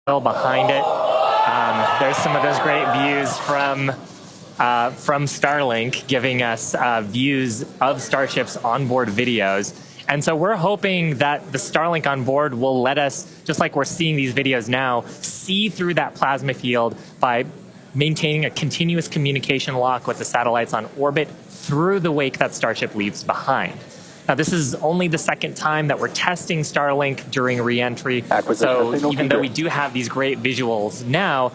behind it. There's some of those great views from Starlink, giving us views of Starship's onboard videos. And so we're hoping that the Starlink on board will let us, just like we're seeing these videos now, see through that plasma field by maintaining a continuous communication lock with the satellites on orbit through the wake that Starship leaves behind. Now, this is only the second time that we're testing Starlink during re-entry. So even though we do have these great visuals now,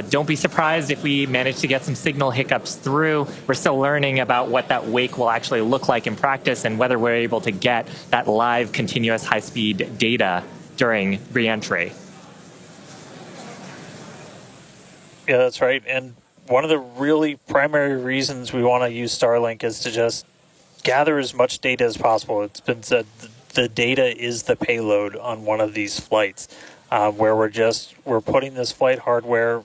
don't be surprised if we manage to get some signal hiccups through. We're still learning about what that wake will actually look like in practice and whether we're able to get that live, continuous, high-speed data during re-entry. Yeah, that's right. And one of the really primary reasons we want to use Starlink is to just gather as much data as possible. It's been said the data is the payload on one of these flights, where we're putting this flight hardware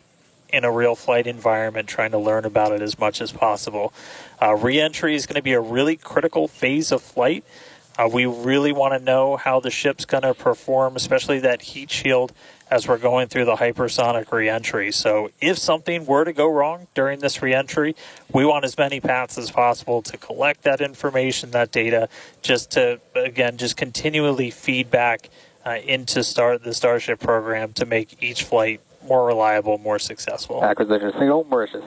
in a real flight environment, trying to learn about it as much as possible. Re-entry is going to be a really critical phase of flight. We really want to know how the ship's going to perform, especially that heat shield, as we're going through the hypersonic re-entry. So if something were to go wrong during this re-entry, we want as many paths as possible to collect that information, that data, just to, again, just continually feed back into the Starship program to make each flight more reliable, more successful. Acquisition signal, Mauritius.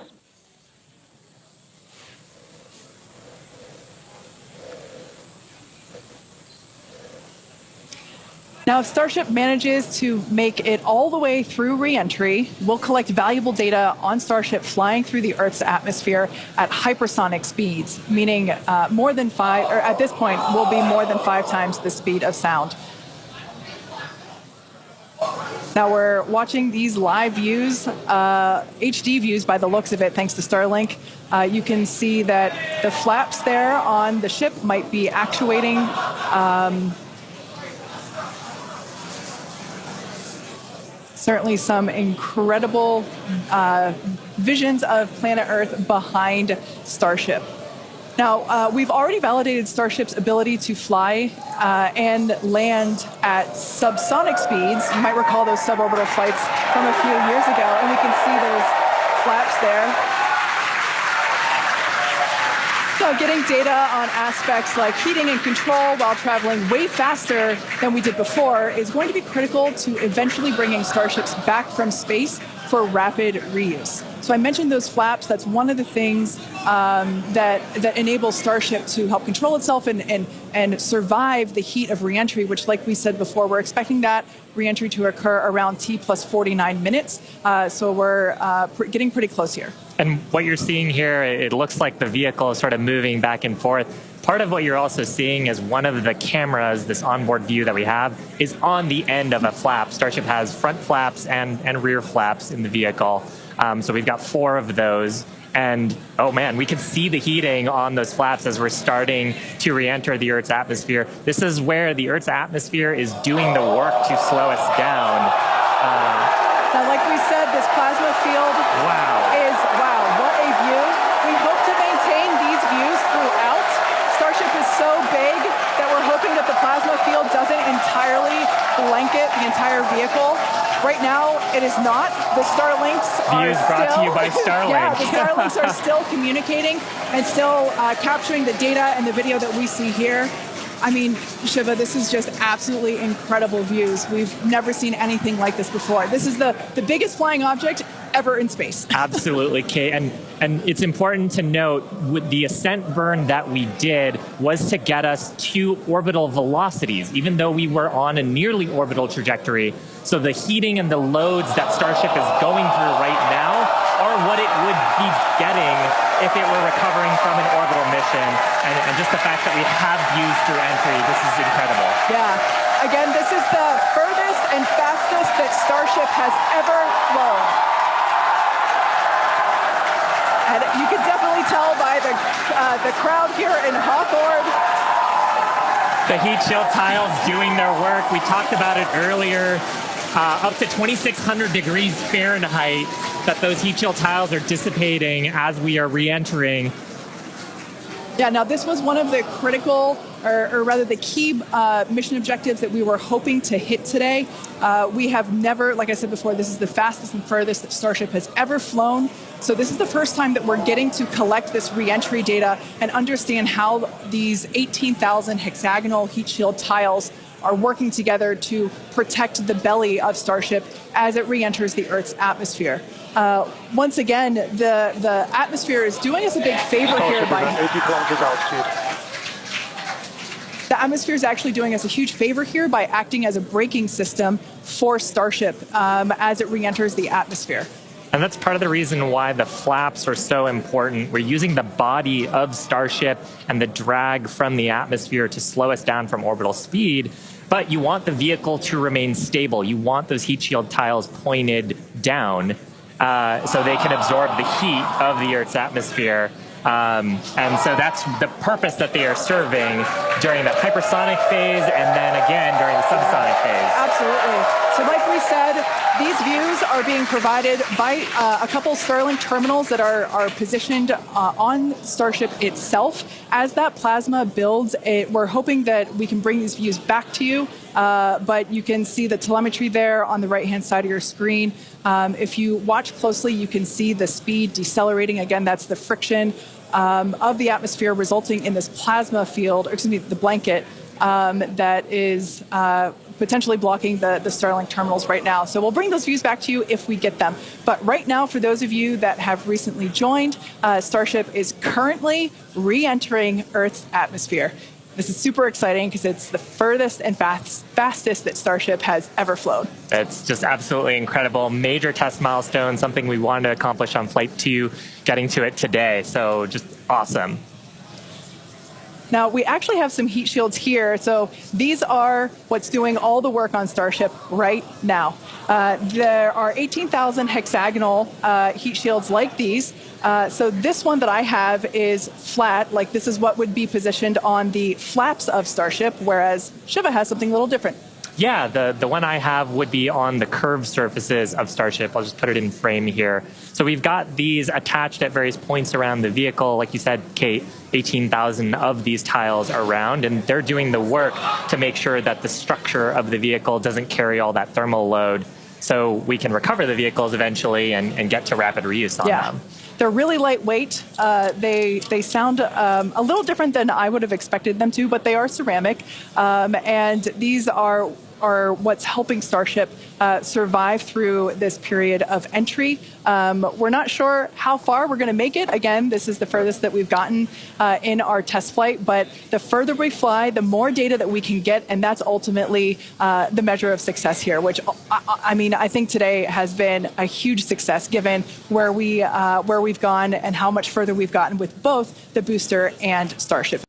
Now, if Starship manages to make it all the way through re-entry, we'll collect valuable data on Starship flying through the Earth's atmosphere at hypersonic speeds, meaning more than 5, or at this point, will be more than 5 times the speed of sound. Now we're watching these live views, HD views by the looks of it, thanks to Starlink. You can see that the flaps there on the ship might be actuating. Certainly some incredible visions of planet Earth behind Starship. Now, we've already validated Starship's ability to fly and land at subsonic speeds. You might recall those suborbital flights from a few years ago, and we can see those flaps there. So getting data on aspects like heating and control while traveling way faster than we did before is going to be critical to eventually bringing Starships back from space for rapid reuse. So I mentioned those flaps. That's one of the things that enables Starship to help control itself and survive the heat of reentry, which, like we said before, we're expecting that reentry to occur around T plus 49 minutes. So we're getting pretty close here. And what you're seeing here, it looks like the vehicle is sort of moving back and forth. Part of what you're also seeing is one of the cameras, this onboard view that we have, is on the end of a flap. Starship has front flaps and rear flaps in the vehicle. So we've got 4 of those. And, oh man, we can see the heating on those flaps as we're starting to re-enter the Earth's atmosphere. This is where the Earth's atmosphere is doing the work to slow us down. Now, like we said, this plasma field is, wow, what a view. We hope to maintain these views throughout. Starship is so big that we're hoping that the plasma field doesn't entirely blanket the entire vehicle. Right now, it is not. The Starlinks are still... brought to you by Starlink. Yeah, the Starlinks are still communicating and still capturing the data and the video that we see here. I mean, Shiva, this is just absolutely incredible views. We've never seen anything like this before. This is the biggest flying object ever in space. Absolutely, Kate. And it's important to note, the ascent burn that we did was to get us to orbital velocities, even though we were on a nearly orbital trajectory. So the heating and the loads that Starship is going through right now are what it would be getting if it were recovering from an orbital mission. And just the fact that we have views through entry, this is incredible. Yeah. Again, this is the furthest and fastest that Starship has ever flown. And you can definitely tell by the crowd here in Hawthorne. The heat shield tiles doing their work. We talked about it earlier. Up to 2,600 degrees Fahrenheit that those heat shield tiles are dissipating as we are re-entering. Yeah, now this was one of the critical or rather the key mission objectives that we were hoping to hit today. We have never, like I said before, this is the fastest and furthest that Starship has ever flown. So this is the first time that we're getting to collect this reentry data and understand how these 18,000 hexagonal heat shield tiles are working together to protect the belly of Starship as it re-enters the Earth's atmosphere. Once again, the atmosphere is doing us a big favor here by 80 kilometers altitude. The atmosphere is actually doing us a huge favor here by acting as a braking system for Starship as it re-enters the atmosphere. And that's part of the reason why the flaps are so important. We're using the body of Starship and the drag from the atmosphere to slow us down from orbital speed. But you want the vehicle to remain stable. You want those heat shield tiles pointed down so they can absorb the heat of the Earth's atmosphere. And so that's the purpose that they are serving during the hypersonic phase and then again during the subsonic phase. Absolutely. So like we said, these views are being provided by a couple Starlink terminals that are positioned on Starship itself. As that plasma builds, we're hoping that we can bring these views back to you, but you can see the telemetry there on the right-hand side of your screen. If you watch closely, you can see the speed decelerating. Again, that's the friction of the atmosphere resulting in this plasma field, or excuse me, the blanket that is potentially blocking the Starlink terminals right now. So we'll bring those views back to you if we get them. But right now, for those of you that have recently joined, Starship is currently re-entering Earth's atmosphere. This is super exciting because it's the furthest and fastest that Starship has ever flown. It's just absolutely incredible. Major test milestone, something we wanted to accomplish on Flight 2, getting to it today. So just awesome. Now, we actually have some heat shields here. So these are what's doing all the work on Starship right now. There are 18,000 hexagonal heat shields like these. So this one that I have is flat, like this is what would be positioned on the flaps of Starship, whereas Shiva has something a little different. Yeah, the one I have would be on the curved surfaces of Starship. I'll just put it in frame here. So we've got these attached at various points around the vehicle. Like you said, Kate, 18,000 of these tiles around, and they're doing the work to make sure that the structure of the vehicle doesn't carry all that thermal load so we can recover the vehicles eventually and get to rapid reuse on them. They're really lightweight. They sound a little different than I would have expected them to, but they are ceramic. And these are what's helping Starship survive through this period of entry. We're not sure how far we're going to make it. Again, this is the furthest that we've gotten in our test flight, but the further we fly, the more data that we can get, and that's ultimately the measure of success here, which, I mean, I think today has been a huge success given where we've gone and how much further we've gotten with both the booster and Starship.